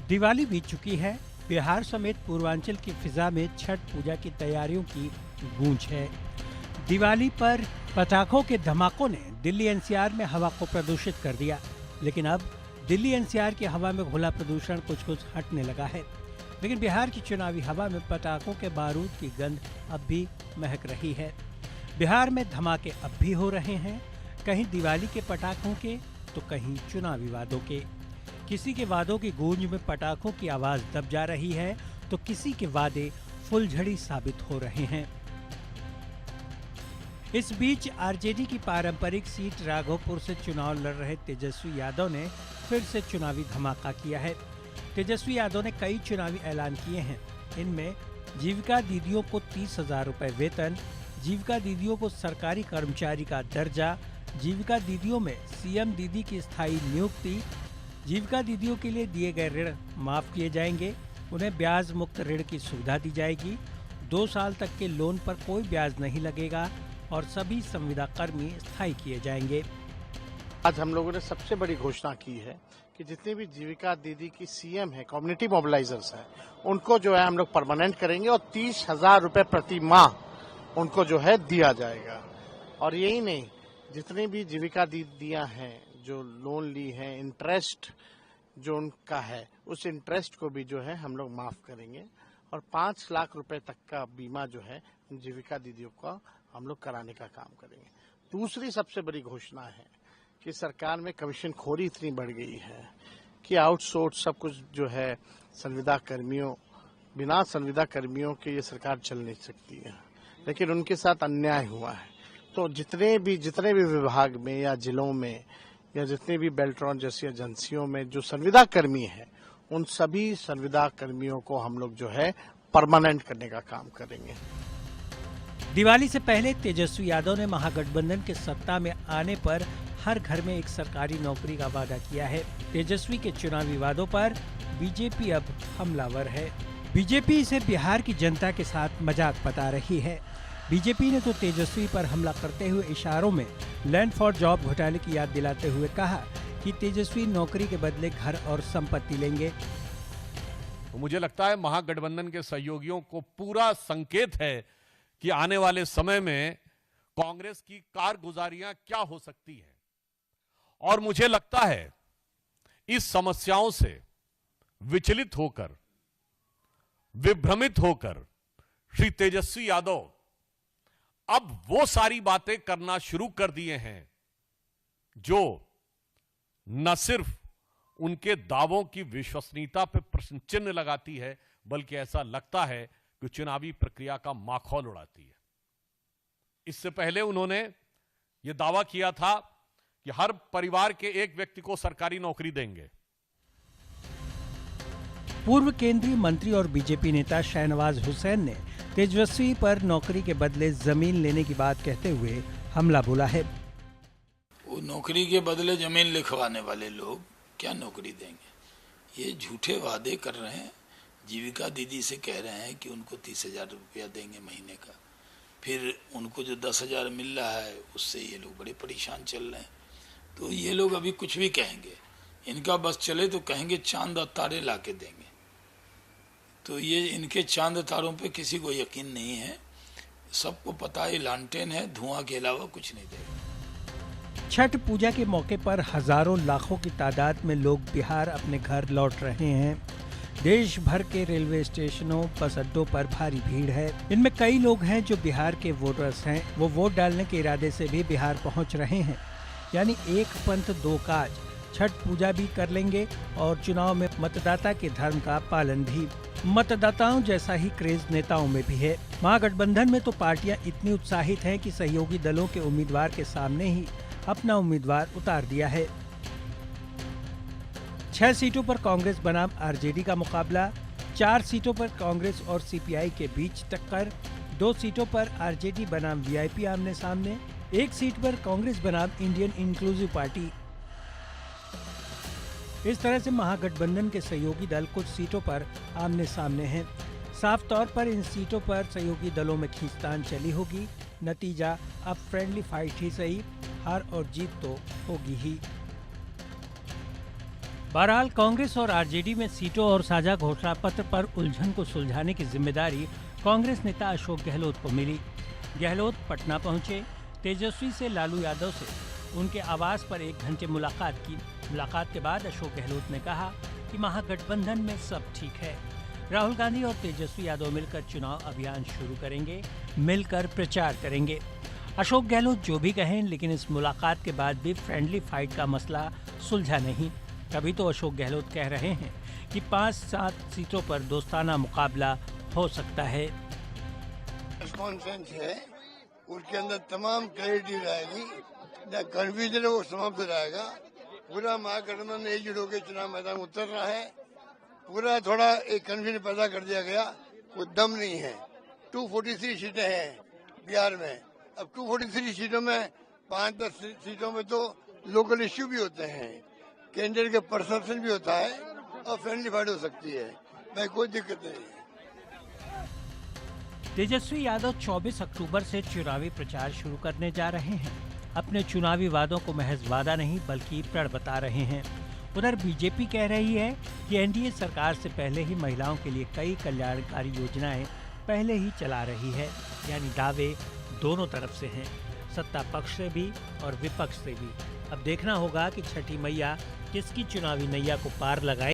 दिवाली बीत चुकी है। बिहार समेत पूर्वांचल की फिजा में छठ पूजा की तैयारियों की गूंज है। दिवाली पर पटाखों के धमाकों ने दिल्ली एनसीआर में हवा को प्रदूषित कर दिया, लेकिन अब दिल्ली एनसीआर की हवा में घुला प्रदूषण कुछ हटने लगा है। लेकिन बिहार की चुनावी हवा में पटाखों के बारूद की गंध अब भी महक रही है। बिहार में धमाके अब भी हो रहे हैं, कहीं दिवाली के पटाखों के तो कहीं चुनावी वादों के। किसी के वादों की गूंज में पटाखों की आवाज दब जा रही है तो किसी के वादे फुलझड़ी साबित हो रहे हैं। इस बीच आरजेडी की पारंपरिक सीट राघोपुर से चुनाव लड़ रहे तेजस्वी यादव ने फिर से चुनावी धमाका किया है। तेजस्वी यादव ने कई चुनावी ऐलान किए हैं। इनमें जीविका दीदियों को 30,000 रुपए वेतन, जीविका दीदियों को सरकारी कर्मचारी का दर्जा, जीविका दीदियों में सीएम दीदी की स्थायी नियुक्ति, जीविका दीदियों के लिए दिए गए ऋण माफ किए जाएंगे, उन्हें ब्याज मुक्त ऋण की सुविधा दी जाएगी, 2 साल तक के लोन पर कोई ब्याज नहीं लगेगा और सभी संविदा कर्मी स्थायी किए जाएंगे। आज हम लोगों ने सबसे बड़ी घोषणा की है कि जितने भी जीविका दीदी की सीएम है, कम्युनिटी मोबिलाइजर्स है, उनको जो है हम लोग परमानेंट करेंगे और 30,000 रुपए प्रति माह उनको जो है दिया जाएगा। और यही नहीं, जितनी भी जीविका दीदियां हैं जो लोन ली है, इंटरेस्ट जो उनका है, उस इंटरेस्ट को भी जो है हम लोग माफ करेंगे और 5 लाख रुपए तक का बीमा जो है जीविका दीदियों का हम लोग कराने का काम करेंगे। दूसरी सबसे बड़ी घोषणा है कि सरकार में कमीशन खोरी इतनी बढ़ गई है कि आउटसोर्स सब कुछ जो है संविदा कर्मियों, बिना संविदा कर्मियों के ये सरकार चल नहीं सकती है, लेकिन उनके साथ अन्याय हुआ है। तो जितने भी विभाग में या जिलों में या जितने भी बेल्ट्रॉन जैसी एजेंसियों में जो संविदा कर्मी है, उन सभी संविदा कर्मियों को हम लोग जो है परमानेंट करने का काम करेंगे। दिवाली से पहले तेजस्वी यादव ने महागठबंधन के सत्ता में आने पर हर घर में एक सरकारी नौकरी का वादा किया है। तेजस्वी के चुनावी वादों पर बीजेपी अब हमलावर है। बीजेपी इसे बिहार की जनता के साथ मजाक बता रही है। बीजेपी ने तो तेजस्वी पर हमला करते हुए इशारों में लैंड फॉर जॉब घोटाले की याद दिलाते हुए कहा कि तेजस्वी नौकरी के बदले घर और संपत्ति लेंगे। तो मुझे लगता है महागठबंधन के सहयोगियों को पूरा संकेत है कि आने वाले समय में कांग्रेस की कारगुजारियां क्या हो सकती हैं। और मुझे लगता है इस समस्याओं से विचलित होकर, विभ्रमित होकर श्री तेजस्वी यादव अब वो सारी बातें करना शुरू कर दिए हैं जो न सिर्फ उनके दावों की विश्वसनीयता पर प्रश्न चिन्ह लगाती है, बल्कि ऐसा लगता है कि चुनावी प्रक्रिया का माखौल उड़ाती है। इससे पहले उन्होंने यह दावा किया था कि हर परिवार के एक व्यक्ति को सरकारी नौकरी देंगे। पूर्व केंद्रीय मंत्री और बीजेपी नेता शाहनवाज हुसैन ने तेजस्वी पर नौकरी के बदले जमीन लेने की बात कहते हुए हमला बोला है। वो नौकरी के बदले जमीन लिखवाने वाले लोग क्या नौकरी देंगे? ये झूठे वादे कर रहे हैं। जीविका दीदी से कह रहे हैं कि उनको 30,000 रुपया देंगे महीने का, फिर उनको जो 10,000 मिल रहा है उससे ये लोग बड़े परेशान चल रहे हैं। तो ये लोग अभी कुछ भी कहेंगे, इनका बस चले तो कहेंगे चांद और तारे ला के देंगे। तो ये इनके चांद तारों पे किसी को यकीन नहीं है। सबको पता है लालटेन है, धुआं के अलावा कुछ नहीं देगा। छठ पूजा के मौके पर हजारों लाखों की तादाद में लोग बिहार अपने घर लौट रहे हैं। देश भर के रेलवे स्टेशनों, बस अड्डों पर भारी भीड़ है। इनमें कई लोग हैं जो बिहार के वोटर्स हैं। वो वोट डालने के इरादे से भी बिहार पहुंच रहे हैं। यानी एक पंथ दो काज, छठ पूजा भी कर लेंगे और चुनाव में मतदाता के धर्म का पालन भी। मतदाताओं जैसा ही क्रेज नेताओं में भी है। महागठबंधन में तो पार्टियां इतनी उत्साहित हैं कि सहयोगी दलों के उम्मीदवार के सामने ही अपना उम्मीदवार उतार दिया है। 6 सीटों पर कांग्रेस बनाम आरजेडी का मुकाबला, 4 सीटों पर कांग्रेस और सीपीआई के बीच टक्कर, 2 सीटों पर आरजेडी बनाम वीआईपी आमने सामने, 1 सीट पर कांग्रेस बनाम इंडियन इंक्लूसिव पार्टी। इस तरह से महागठबंधन के सहयोगी दल कुछ सीटों पर आमने सामने हैं। साफ तौर पर इन सीटों पर सहयोगी दलों में खींचतान चली होगी। नतीजा अब फ्रेंडली फाइट ही सही, हार और जीत तो होगी ही। बहरहाल कांग्रेस और आरजेडी में सीटों और साझा घोषणा पत्र पर उलझन को सुलझाने की जिम्मेदारी कांग्रेस नेता अशोक गहलोत को मिली। गहलोत पटना पहुंचे, तेजस्वी से लालू यादव से उनके आवास पर 1 घंटे मुलाकात की। मुलाकात के बाद अशोक गहलोत ने कहा कि महागठबंधन में सब ठीक है। राहुल गांधी और तेजस्वी यादव मिलकर चुनाव अभियान शुरू करेंगे, मिलकर प्रचार करेंगे। अशोक गहलोत जो भी कहें, लेकिन इस मुलाकात के बाद भी फ्रेंडली फाइट का मसला सुलझा नहीं। तभी तो अशोक गहलोत कह रहे हैं कि 5-7 सीटों पर दोस्ताना मुकाबला हो सकता है। कॉन्फ्रेंस है, उसके अंदर तमाम क्लैरिटी रहेगी, कन्फ्यूजन है वो समाप्त हो जाएगा। पूरा महागठबंधन एकजुट होकर चुनाव मैदान में उतर रहा है। पूरा थोड़ा एक कन्फ्यूजन पैदा कर दिया गया, वो दम नहीं है। 243 सीटें हैं बिहार में। अब 243 सीटों में 5-10 सीटों में तो लोकल इश्यू भी होते हैं, कैंडिडेट का परसेप्शन भी होता है और फ्रेंडली फाइट हो सकती है। मैं कोई दिक्कत नहीं है। तेजस्वी यादव 24 अक्टूबर से चुनावी प्रचार शुरू करने जा रहे हैं। अपने चुनावी वादों को महज वादा नहीं बल्कि प्रण बता रहे हैं। उधर बीजेपी कह रही है कि एनडीए सरकार से पहले ही महिलाओं के लिए कई कल्याणकारी योजनाएं पहले ही चला रही है। यानी दावे दोनों तरफ से हैं, सत्ता पक्ष से भी और विपक्ष से भी। अब देखना होगा कि छठी मैया किसकी चुनावी नैया को पार लगाए।